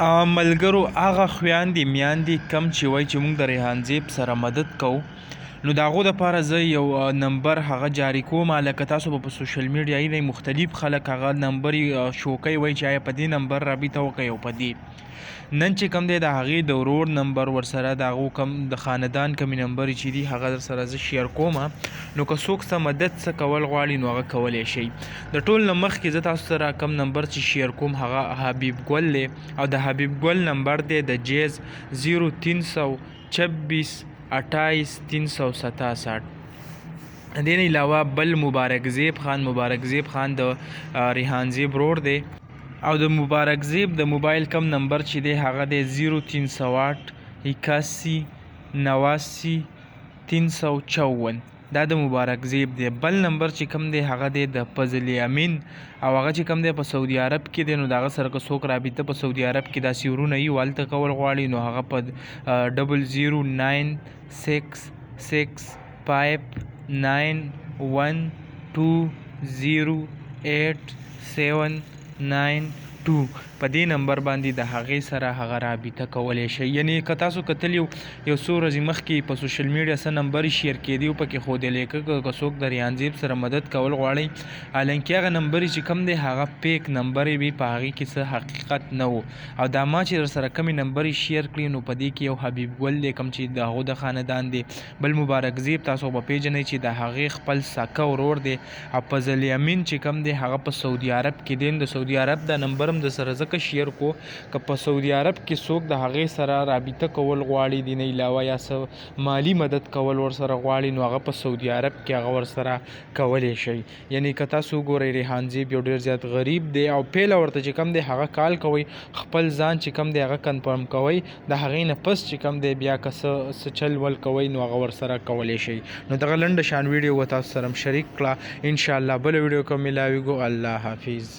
ملګرو هغه خویندې میندې کم چې وایي چې موږ د ریحان زیب سره مدد کوو، نو د هغو دپاره زه یو نمبر هغه جاري کوم. لکه تاسو به په سوشل میډیا یې مختلف خلک هغه نمبر شو کوي، وایي چې آیا په دې نمبر رابطه وکړئ او په دې نن چې کوم دی د هغې د ورور نمبر ورسره د هغو کم د خاندان کمې نمبر چې دي هغه در سره زه شیر کوم. نو که څوک څه مدد څه کول غواړي نو هغه کولی شي. د ټول نه مخکې زه تاسو سره کم نمبر چې شیر کوم هغه حبیب ګل دی، او د حبیب ګل نمبر دی د جیز 0326 28 367. دې نه علاوه بل مبارک زیب خان د ریحان زیب رور دی، او د مبارک زیب د موبایل کم نمبر چې دی هغه دی 0308 81 89 354. دا د مبارک زیب دی. بل نمبر چې کم دی هغه دی د فضل امین، او هغه چې کم دی په سعودي عرب کې دی. نو د هغه سره که څوک رابطه په سعودي عرب کې داسې ورونه وي هلته کول غواړي نو هغه په 00966591208792 په دې نمبر باندې د هغې سره هغه رابطه کولی شي. یعنې که تاسو کتل یو څو ورځې مخکې په سوشل میډیا څه نمبر شیر کېدي او پکې ښودلی که څوک د ریحان زیب سره مدد کول غواړئ، حالانکې هغه نمبر چې کم دی هغه پیک نمبر وي، په هغې کې څه حقیقت نه و. او دا ما چې در سره کمې نمبر شیر کړي نو په دې کې یو حبیب ګل دی کم چې د هغو د خاندان دی، بل مبارک زیب تاسو به پیژنئ چې د هغې خپل ساکه ورور دی، او فضل امین چې کم دی هغه په سعودي عرب کې دی. د سعودي عرب دا نمبر هم د سره شیر کو که په سعودي عرب کې څوک د هغې سره رابطه کول غواړي دې نه علاوه یا څه مالی مدد کول ورسره غواړي نو هغه په سعودي عرب کې هغه ورسره کولی شي. یعنې که تاسو وګورئ ریحان زیب یو ډېر زیات غریب دی، او پیله ورته چې کم دی هغه کال کوئ، خپل ځان چې کم دی هغه کنفرم کوئ، د هغې نه پس چې کم دی بیا که څه چل ول کوئ نو هغه ورسره کولی شي. نو دغه لنډه شان ویډیو تاسو سره شریک کړه. انشاءالله بله ویډیو که ملاویږو. الله حافظ.